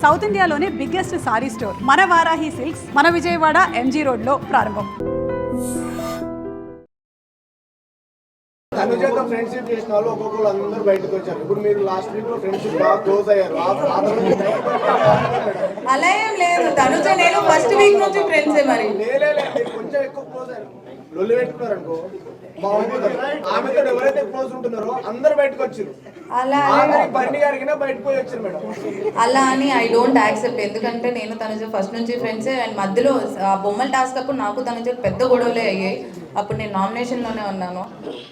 South ఇండియాలోనే biggest sorry store మన Varahi silks మన విజయవాడ ఎంజీ రోడ్ లో ప్రారంభం. తనుజతో ఫ్రెండ్షిప్ చేసిన వాళ్ళు ఒక్కొక్కరు అందరూ బయటకు వచ్చారు. ఇప్పుడు మీరు లాస్ట్ వీక్ లో ఫ్రెండ్షిప్ బాగా క్లోజ్ అయ్యారు. అలా ఏం లేదు. తనుజ నేను ఫస్ట్ వీక్ నుంచి ఫ్రెండ్సే. మరి కొంచెం ఎక్కువ క్లోజ్ అయ్యారు. లొల్లి పెట్టుకున్నారు అనుకో బాగుంటుంది. ఆమెతో ఎవరైతే క్లోజ్ ఉంటున్నారో అందరు బయటకు వచ్చారు. అలా అని ఐ డోంట్ యాక్సెప్ట్. ఎందుకంటే నేను తనుజ ఫస్ట్ నుంచి ఫ్రెండ్సే. అండ్ మధ్యలో బొమ్మల టాస్క్ అప్పుడు నాకు తనుజ పెద్ద గొడవలే అయ్యాయి. అప్పుడు నేను నామినేషన్ లోనే ఉన్నాను.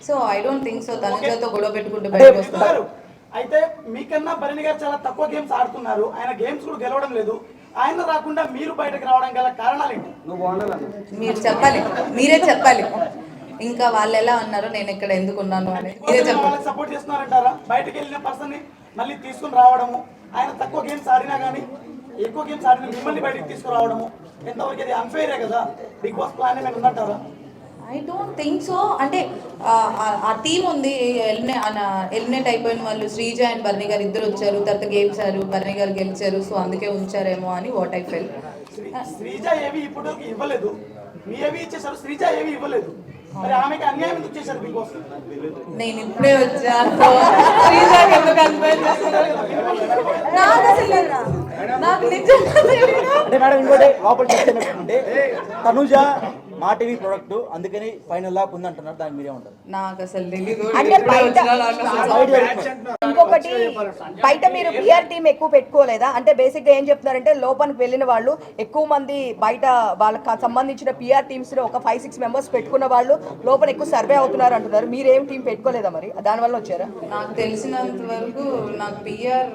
So I don't think so తనుజతో గొడవ పెట్టుకుంటూ బయటకు వస్తారు. అయితే మీకన్నా భరణి గారు చాలా తక్కువ గేమ్స్ ఆడుతున్నారు. ఆయన గేమ్స్ కూడా గెలవడం లేదు. ఆయన రాకుండా మీరు బయటకు రావడం గల కారణాలు ఏంటి? మీరు చెప్పాలి, మీరే చెప్పాలి. ఇంకా వాళ్ళు ఎలా ఉన్నారో నేను ఇక్కడ ఎందుకు ఉన్నాను అని మీరే చెప్పాలి. సపోర్ట్ చేస్తున్నారంటారా? బయటకు వెళ్ళిన పర్సన్ ని మళ్ళీ తీసుకుని రావడము, ఆయన తక్కువ గేమ్స్ ఆడినా కానీ ఎక్కువ గేమ్స్ ఆడిన మిమ్మల్ని బయటకు తీసుకురావడము ఎంతవరకు అది అన్ఫెయిరే కదా? బిగ్ బాస్ ప్లాన్ ఏమైనా ఉందంటారా? I don't think so. అంటే ఆ టీం ఉంది, ఎలిమినేట్ అయిపోయిన వాళ్ళు శ్రీజ అండ్ భరణి గారు ఇద్దరు వచ్చారు. తర్వాత గెలిచారు, భరణి గారు గెలిచారు. సో అందుకే ఉంచారేమో అని వాట్ ఐ ఫెల్. శ్రీజ ఏవి ఇప్పుడు ఇవ్వలేదు, మీ ఏవి ఇచ్చేసారు. శ్రీజ ఏవి ఇవ్వలేదు. మరి ఆమెకి అన్యాయం ఎందుకు చేశారు బిగ్ బాస్? నేను ఇప్పుడే వచ్చాను. శ్రీజకి ఎందుకు అన్యాయం చేస్తున్నారు నాకు అసలు నాకు నిజంగా తనుజ మా టీవీ ప్రొడక్ట్ అందుకని ఫైనల్ లాక్ ఉంది అంటున్నారు. దానికి మీరే ఉంటారు. నాకు అసలు తెలీదు. ఇంకొకటి బయట మీరు పిఆర్ టీం ఎక్కువ పెట్టుకోలేదా? అంటే బేసిక్ గా ఏం చెప్తున్నారంటే లోపలికి వెళ్ళిన వాళ్ళు ఎక్కువ మంది బయట వాళ్ళకి సంబంధించిన పిఆర్ టీమ్స్ లో ఒక 5-6 మెంబర్స్ పెట్టుకున్న వాళ్ళు లోపల ఎక్కువ సర్వే అవుతున్నారు అంటున్నారు. మీరేం టీం పెట్టుకోలేదా? మరి దాని వల్ల వచ్చారా? నాకు తెలిసినంత వరకు నాకు పిఆర్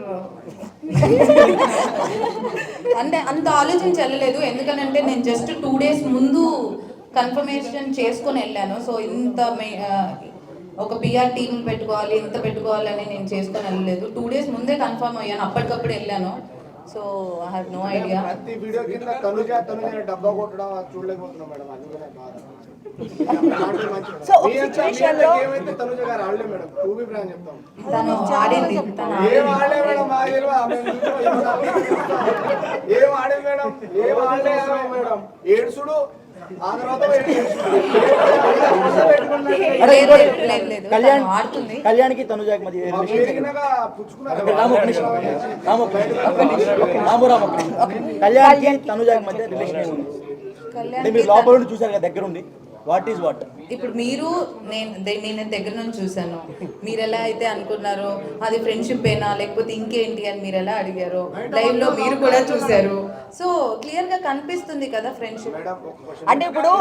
అంటే అంత ఆలోచించి వెళ్ళలేదు. ఎందుకంటే నేను జస్ట్ 2 days ముందు కన్ఫర్మేషన్ చేసుకొని వెళ్ళాను. సో ఇంత ఒక పిఆర్ టీమ్ పెట్టుకోవాలి, ఇంత పెట్టుకోవాలని నేను చేసుకొని వెళ్ళలేదు. 2 days ముందే కన్ఫర్మ్ అయ్యాను, అప్పటికప్పుడు వెళ్ళాను. So I have no idea. ప్రతి వీడియో కింద తనుజ డబ్బా కొట్టడం చూడలేకపోతున్నాం మేడం. అందుకనే బాధ. సో ఒక సిచువేషన్ లో ఏమైతే తనుజ గారు ఆడలే మేడం. టూబీ బ్రాండ్ చెప్తాం. తను ఆడింది. ఏం ఆడలే మేడం. మా ఏం ఆడే మేడం. ఏం ఆడలే మేడం. ఏడుసుడు ఆ తర్వాత కళ్యాణ్కి తనుజాకి మధ్య కళ్యాణ్కి తనుజాకి మధ్య రిలేషన్ ఉంది. మీరు లోపల నుండి చూసారు కదా, దగ్గర ఉండి. What is what? ఇప్పుడు మీరు నేను దగ్గర నుంచి చూసాను. మీరు ఎలా అయితే అనుకున్నారో అది ఫ్రెండ్షిప్ ఏనా లేకపోతే ఇంకేంటి అని మీరు ఎలా అడిగారో లైవ్ లో మీరు కూడా చూసారు. సో క్లియర్ గా కనిపిస్తుంది కదా ఫ్రెండ్షిప్. అంటే ఇప్పుడు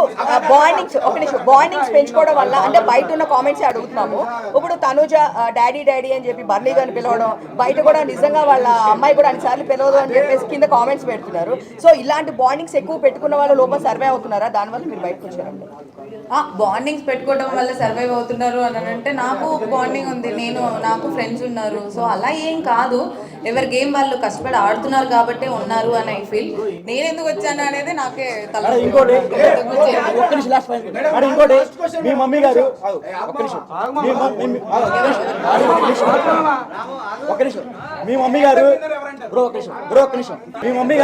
బాండింగ్స్ పెంచుకోవడం వల్ల అంటే బయట ఉన్న కామెంట్స్ అడుగుతున్నాము. ఇప్పుడు తనుజ డాడీ అని చెప్పి భరణి గారిని పిలవడం, బయట కూడా నిజంగా వాళ్ళ అమ్మాయి కూడా అన్నిసార్లు పిలవదు అని చెప్పేసి కింద కామెంట్స్ పెడుతున్నారు. సో ఇలాంటి బాండింగ్స్ ఎక్కువ పెట్టుకున్న వాళ్ళు లోపల సర్వే అవుతున్నారా? దానివల్ల మీరు బయటకు వచ్చారండి. బాండింగ్స్ పెట్టుకోవడం వల్ల సర్వైవ్ అవుతున్నారు అని అంటే నాకు బాండింగ్ ఉంది, నాకు ఫ్రెండ్స్ ఉన్నారు. సో అలా ఏం కాదు. ఎవరి గేమ్ వాళ్ళు కష్టపడి ఆడుతున్నారు కాబట్టి ఉన్నారు అని ఐ ఫీల్. నేను ఎందుకు వచ్చాను అనేది నాకే ఇంకోటి మీ మమ్మీ గారు మీ మమ్మీ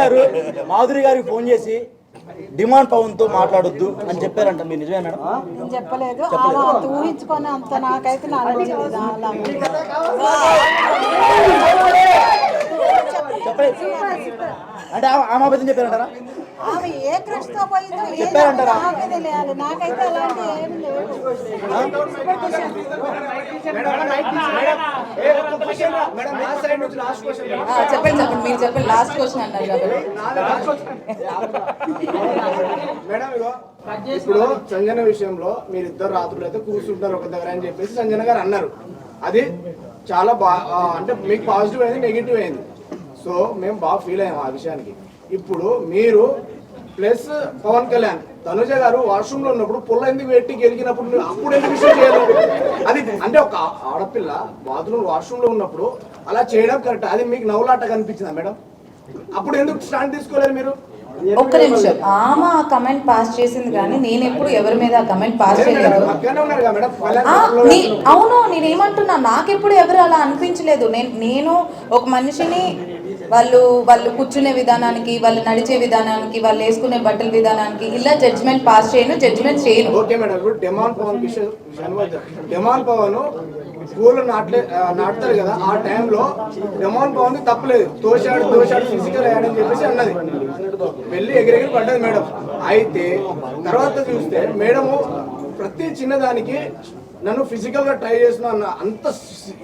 గారు మాధురి గారికి ఫోన్ చేసి డిమాండ్ పవన్ తో మాట్లాడొద్దు అని చెప్పారంట. మీరు నిజమే మేడం? నేను చెప్పలేదు. ఊహించుకొని అంత నాకైతే నాలెడ్జ్ లేదు. అంటే ఆమె అబద్ధం చెప్పారంటారా? ఆమె ఏ క్రష్ తో పోయిందో చెప్పారంటారా? నాకైతే అలాంటి ఏం లేదు. చెప్పండి మీరు చెప్పండి. లాస్ట్ క్వశ్చన్ అన్నారు కాబట్టి మేడం ఇప్పుడు సంజన విషయంలో మీరిద్దరు రాత్రులు అయితే కూర్చుంటారు ఒక దగ్గర అని చెప్పేసి సంజన గారు అన్నారు. అది చాలా అంటే మీకు పాజిటివ్ అయింది, నెగిటివ్ అయింది. సో మేము బాగా ఫీల్ అయ్యాము ఆ విషయానికి. ఇప్పుడు మీరు ప్లస్ పవన్ కళ్యాణ్ తనుజ గారు వాష్రూమ్ లో ఉన్నప్పుడు పుల్ల ఎందుకు పెట్టి గెలిగినప్పుడు అప్పుడు ఎందుకు విషయం చేయలేదు? అది అంటే ఒక ఆడపిల్ల బాత్రూమ్ వాష్రూమ్ లో ఉన్నప్పుడు అలా చేయడం కరెక్ట్. అది మీకు నవ్వులాట కనిపించిందా మేడం? అప్పుడు ఎందుకు స్టాండ్ తీసుకోలేరు మీరు? ఒక్క నిమిషం. ఆమె కమెంట్ పాస్ చేసింది కానీ నేను ఎప్పుడు ఎవరి మీద కమెంట్ పాస్ చేయలేదు. అవును, నేనేమంటున్నా, నాకెప్పుడు ఎవరు అలా అనిపించలేదు. నేను ఒక మనిషిని వాళ్ళు కూర్చునే విధానానికి, వాళ్ళు నడిచే విధానానికి, వాళ్ళు వేసుకునే బట్టల విధానానికి ఇలా జడ్జ్మెంట్ పాస్ జడ్జ్మెంట్ చేయను. ఓకే మేడం, ఇప్పుడు డెమాన్ పవన్ డెమాన్ పవన్ పూలు నాటుతారు కదా, ఆ టైంలో డెమాన్ పవన్ తప్పలేదు, తోశాడు ఫిజికల్ అయ్యాడని చెప్పేసి అన్నది, వెళ్ళి ఎగిరెగిరి పడ్డది మేడం. అయితే తర్వాత చూస్తే మేడము ప్రతి చిన్నదానికి నన్ను ఫిజికల్ గా ట్రై చేసిన అంత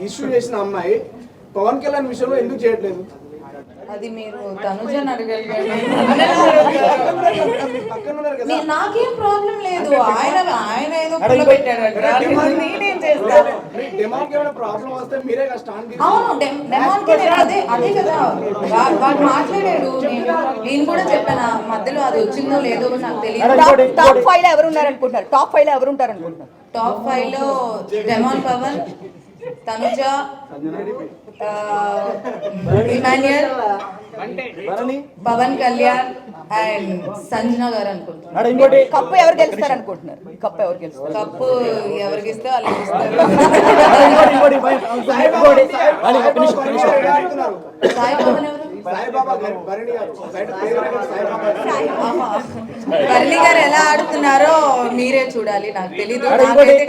ఇష్యూ చేసిన అమ్మాయి పవన్ కళ్యాణ్ విషయంలో ఎందుకు చేయట్లేదు? అది మీరు తనుజని అడగండి. పక్కన ఉన్నారు కదా. నాకేం ప్రాబ్లం లేదు, ఆయన ఏదో పుల్ల పెట్టాడు. నేనేం చేస్తా? డెమాన్కి ఏమైనా ప్రాబ్లం వస్తే మీరే స్టాండ్ తీసి అవును, డెమాన్కి అదే కదా వాడు మాట్లాడాడు. నేను కూడా చెప్పాను, మధ్యలో అది వచ్చిందో లేదో నాకు తెలియదు. టాప్ 5 లో ఎవరు ఉన్నారనుకుంటున్నారు? టాప్ 5 లో ఎవరు ఉంటారనుకుంటున్నారు? టాప్ 5 లో డెమాన్ పవన్, తనుజ, ఇమాన్యుయల్, పవన్ కళ్యాణ్ అండ్ సంజన గారు అనుకుంటున్నారు. ఇంకోటి కప్పు ఎవరు గెలుస్తారు అనుకుంటున్నారు? కప్పు ఎవరికి ఇస్తే వాళ్ళకి ఇస్తారు. సాయి పవన్ ఎవరు? బర్లీ గారు ఎలా ఆడుతున్నారో మీరే చూడాలి, నాకు తెలీదు.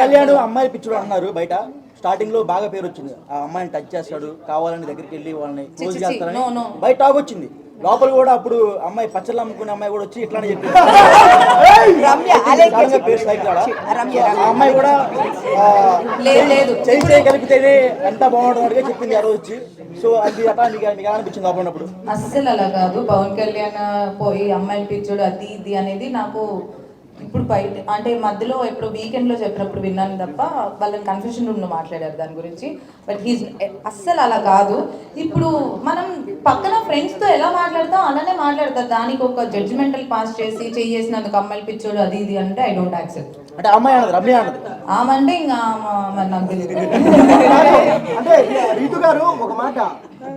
కళ్యాణ్ అమ్మాయి పిచ్చుడు అన్నారు బయట, స్టార్టింగ్ లో బాగా పేరు వచ్చింది, ఆ అమ్మాయిని టచ్ చేస్తాడు, కావాలని దగ్గరికి వెళ్ళి వాళ్ళని క్లోజ్ చేస్తారని బయట టాక్ వచ్చింది. లోపల కూడా అప్పుడు అమ్మాయి పచ్చళ్ళు అమ్ముకునే అమ్మాయి కూడా వచ్చి ఇట్లానే చెప్పింది. అమ్మాయి కూడా చేయి కలిపితేనే ఎంత బాగుంటుంది చెప్పింది ఆ రోజు వచ్చి. సో అది అట్లా మీకు అనిపించింది లోపలప్పుడు? అస్సలు అలా కాదు. పవన్ కళ్యాణ్ పోయి అమ్మాయిని పిచ్చుడు అది ఇది అనేది నాకు ఇప్పుడు బయట అంటే మధ్యలో ఎప్పుడు వీకెండ్లో చెప్పినప్పుడు విన్నాను తప్ప, వాళ్ళని కన్ఫ్యూషన్ రూమ్లో మాట్లాడారు దాని గురించి. బట్ అస్సలు అలా కాదు. ఇప్పుడు మనం పక్కన ఫ్రెండ్స్తో ఎలా మాట్లాడతాం అలానే మాట్లాడతారు, దానికి ఒక జడ్జిమెంటల్ పాస్ చేసి చేసినందుకు అమ్మాయిలు పిచ్చోడు అది ఇది అంటే ఐ డోంట్ యాక్సెప్ట్. అంటే అమ్మాయి అన్నది రమ్య అన్నది ఆమంటే ఇంకా మరి నాకు తెలియదు. అంటే రీతు గారు ఒక మాట,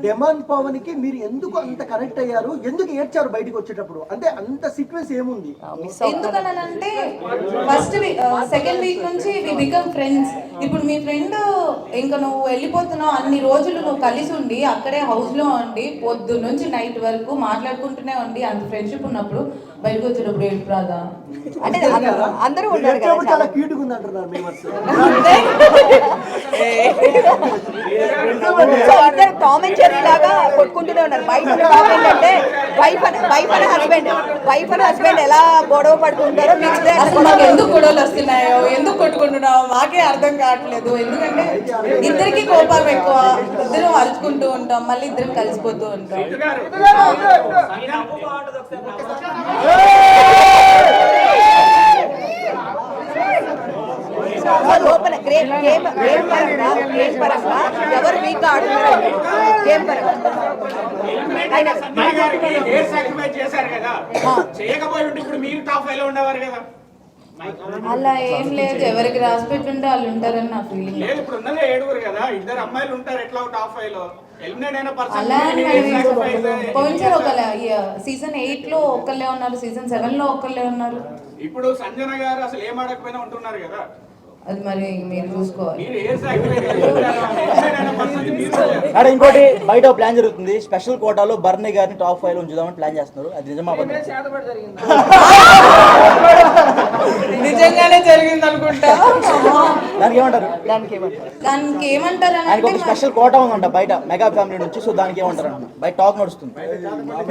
డెమాన్ పవన్ కి మీరు ఎందుకు అంత కనెక్ట్ అయ్యారు, ఎందుకు ఏడ్చారు బయటకు వచ్చేటప్పుడు? అంటే అంత సీక్వెన్స్ ఏముంది? ఎందుకనంటే ఫస్ట్ సెకండ్ వీక్ నుంచి వి బికమ్ ఫ్రెండ్స్. ఇప్పుడు మీ ఫ్రెండ్ ఇంకా నువ్వు వెళ్ళిపోతున్నావు, అన్ని రోజులు నువ్వు కలిసి ఉండి అక్కడే హౌస్ లో ఉండి పొద్దు నుంచి నైట్ వరకు మాట్లాడుకుంటూనే ఉండి అంత ఫ్రెండ్షిప్ ఉన్నప్పుడు బయటకు వచ్చేటప్పుడు ఏడుపు రాదా? అంటే అందరూ ఉంటారు కదా, చాలా క్యూట్ గా ఉంది అంటున్నారు మేము. ఇద్దరు టామ్ అండ్ జెర్రీ లాగా కొట్టుకుంటూనే ఉన్నారు. బయట టాక్ ఏంటంటే వైఫ్ అండ్ హస్బెండ్ ఎలా గొడవ పడుతుంటారో అసలు మాకు ఎందుకు గొడవలు వస్తున్నాయో, ఎందుకు కొట్టుకుంటున్నావో మాకే అర్థం కావట్లేదు. ఎందుకంటే ఇద్దరికి కోపం ఎక్కువ, ఇద్దరు అరుచుకుంటూ ఉంటాం, మళ్ళీ ఇద్దరం కలిసిపోతూ ఉంటాం. లోపల గేమ్ పరంగా ఎవరు వీక్ గా ఆడుతున్నారు? గేమ్ పరంగా అలా ఏం లేదు, ఎవరికి రాసి పెట్టుంటే వాళ్ళు ఉంటారని నా ఫీలింగ్. అలా పోయినసారి ఒక సీజన్ 8 లో ఒకళ్ళే ఉన్నారు, సీజన్ 7 లో ఒకళ్ళే ఉన్నారు. ఇప్పుడు సంజన గారు అసలు ఏం ఆడకపోయినా ఉంటున్నారు కదా, అది మరి మీరు చూసుకోవాలి. ఇంకోటి బయట ప్లాన్ జరుగుతుంది, స్పెషల్ కోటాలో బర్నీ గారిని టాప్ 5 లో ఉంచుదామని ప్లాన్ చేస్తున్నారు, అది నిజమా? నిజంగానే జరిగింది అనుకుంటా. దానికి ఏమంటారు? దానికి ఏమంటారు ఆయనకి ఒక స్పెషల్ కోటా ఉందంట బయట మెగా ఫ్యామిలీ నుంచి, సో దానికి ఏమంటారు అంట బయట టాక్ నడుస్తుంది.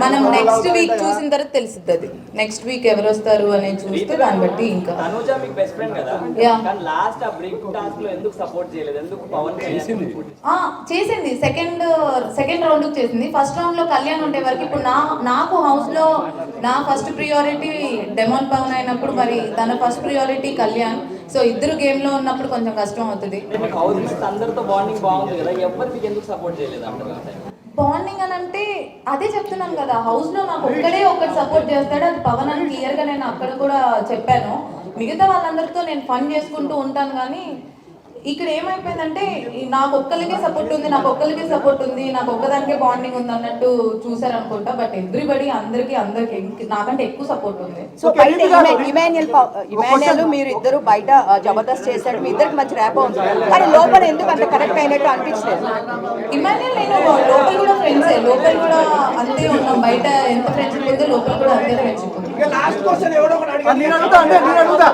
మనం నెక్స్ట్ వీక్ చూసిన తర్వాత తెలుస్తుంది, అది నెక్స్ట్ వీక్ ఎవరు వస్తారు అనేది చూస్తే దాన్ని బట్టి ఇంకా. చేసింది సెకండ్ రౌండ్ చేసింది. ఫస్ట్ రౌండ్ లో కళ్యాణ్ ఉండే వరకు ఇప్పుడు నాకు హౌస్ లో నా ఫస్ట్ ప్రియారిటీ డెమాన్ పవన్ అయినప్పుడు మరి తన ఫస్ట్ ప్రియారిటీ కళ్యాణ్. సో ఇద్దరు గేమ్ లో ఉన్నప్పుడు కొంచెం కష్టం అవుతుంది. బాండింగ్ అని అంటే అదే చెప్తున్నాను కదా, హౌస్ లో నాకు ఒక్కడే ఒకటి సపోర్ట్ చేస్తాడు, అది పవన్ అని క్లియర్ గా నేను అక్కడ కూడా చెప్పాను. మిగతా వాళ్ళందరితో నేను ఫన్ చేసుకుంటూ ఉంటాను, కానీ ఇక్కడ ఏమైపోయిందంటే నాకు ఒక్కరికే సపోర్ట్ ఉంది, నాకు ఒక్కరికే సపోర్ట్ ఉంది, నాకు ఒక్కదానికే బాండింగ్ ఉంది అన్నట్టు చూసారనుకుంటా. బట్ ఎవ్రీబడి అందరికి నాకంటే ఎక్కువ సపోర్ట్ ఉంది. సో బయట ఇమాన్యుయల్ మీరు ఇద్దరు బయట జబర్దస్త్ చేశాడు, మీ ఇద్దరికి మంచి ర్యాప్ ఉంది, కానీ లోపల ఎందుకు అంత కరెక్ట్ అయినట్టు అనిపించలేదు? ఇమాన్యుయల్ నేను లోపల కూడా ఫ్రెండ్సే, లోపల కూడా అంతే ఉన్నాం. బయట ఎంత ఫ్రెండ్షిప్ ఉందో లోపల కూడా అంతే ఫ్రెండ్షిప్ ఉంది. లాస్ట్ క్వశ్చన్ ఎవడో ఒకటి అడిగారు. నేను అడుగుతా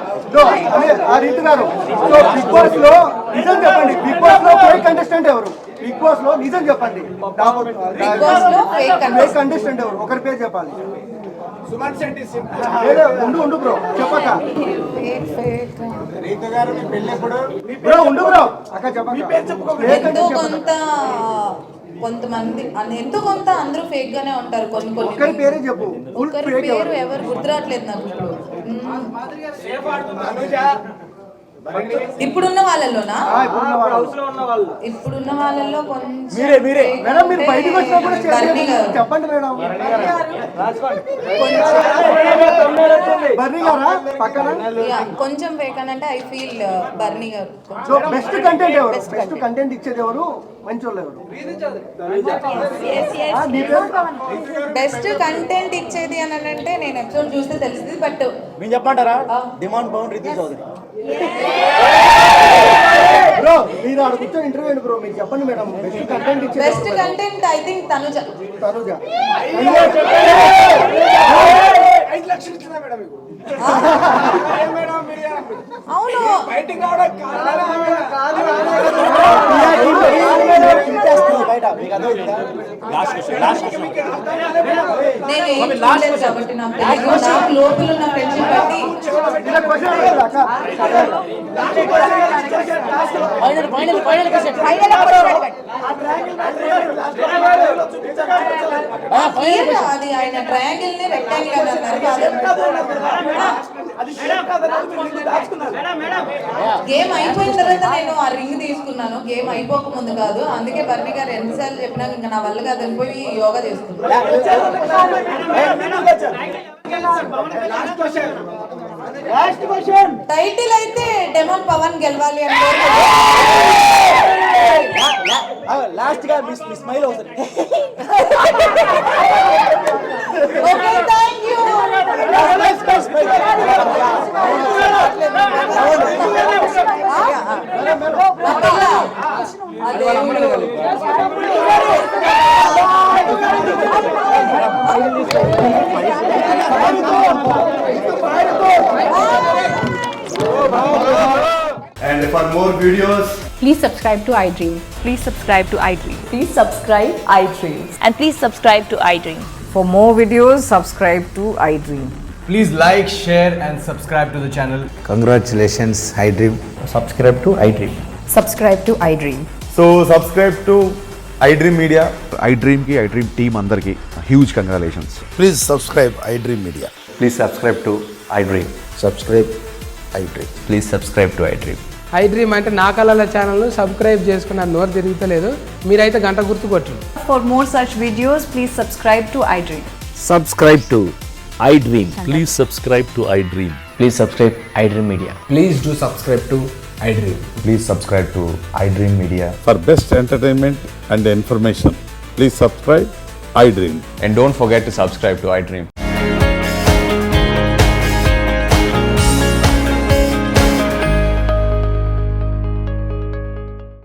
ఆ రీతు గారు, సో బిగ్ బాస్ లో నిజం చెప్పండి, బిగ్ బాస్ లో ఫేక్ కంటెస్టెంట్ ఎవరు? బిగ్ బాస్ లో నిజం చెప్పండి, బిగ్ బాస్ లో ఫేక్ ఫేక్ కంటెస్టెంట్ ఎవరు? ఒకరి పేరు చెప్పాలి. సుమన్ శెట్టి లేదా ఉండు బ్రో చెప్పక. రీతు గారు మీ పెళ్ళెప్పుడు? బ్రో ఉండు బ్రో అక్క చెప్పక. ఎంతో కొంత కొంతమంది ఎంతో కొంత అందరూ ఫేక్ గానే ఉంటారు. కొన్ని ఒకరి పేరే చెప్పు. ఒకరి పేరు ఎవరు గుర్తురావట్లేదు నాకు ఇప్పుడున్న వాళ్ళలోనా? ఇప్పుడున్న వాళ్ళలో కొంచెం మేడం మీరు బయటకు వచ్చినప్పుడు బర్నీ గారు చెప్పండి మేడం. బర్నీ గారా పక్కన? కొంచెం ఫేక్ అని అంటే ఐ ఫీల్ బర్నీ గారు. సో బెస్ట్ కంటెంట్ ఎవరు? బెస్ట్ కంటెంట్ ఇచ్చేది ఎవరు? మంచి వాళ్ళు ఎవరు? బెస్ట్ కంటెంట్ ఇచ్చేది అని అంటే నేను ఎపిసోడ్ చూస్తే తెలిసింది. బట్ మేము చెప్పమంటారా? డిమాండ్ పవన్ రితు చౌదరి. బ్రో మీరు ఆడ కూర్చొని ఇంటర్వ్యూ బ్రో, మీరు చెప్పండి మేడం. బెస్ట్ కంటెంట్ ఇచ్చేది best content I think Tanuja. 5 లక్షలు ఇచ్చిందా మేడం మీకు? అవును బయటికి రావడం బయట మీకు అర్థమైందా? నేను ఏం చూడలేదు కాబట్టి నాకు తెలియదు. నాకు లోపల ఉన్న ఫ్రెండ్షిప్ బట్టి అది ఆయన ట్రయాంగిల్ ని రెక్టాంగిల్ అని అన్నారు. గేమ్ అయిపోయిన తర్వాత నేను ఆ రింగ్ తీసుకున్నాను, గేమ్ అయిపోక ముందు కాదు. అందుకే బర్నీ గారు ఎన్నిసార్లు చెప్పినా ఇంకా నా వల్ల కాదు అని పోయి యోగా చేసుకున్నాను. టైటిల్ అయితే డెమోన్ పవన్ గెలవాలి అని లాస్ట్ గా మీ స్మైల్ అవుతుంది. Okay thank you. And for more videos, Please subscribe to iDream. Please subscribe to iDream. Please subscribe iDream. And please subscribe to iDream. For more videos, subscribe to iDream. please like, share and subscribe to the channel. Congratulations, iDream. Subscribe to iDream. Subscribe to iDream. So subscribe to iDream Media. iDream team andarki huge congratulations. Please subscribe iDream Media. Please subscribe to iDream. Subscribe iDream. Please subscribe to iDream. iDream అంటే నా కళల ఛానల్ను subscribe చేసుకున్న నోరు తిరుగుతలేదు, మీరైతే గంట గుర్తు కొట్టండి. For more such videos, please subscribe to iDream. Subscribe to iDream. Please subscribe to iDream. Please subscribe iDream Media. Please do subscribe to iDream. Please subscribe to iDream Media. For best entertainment and information, please subscribe iDream. And don't forget to subscribe to iDream.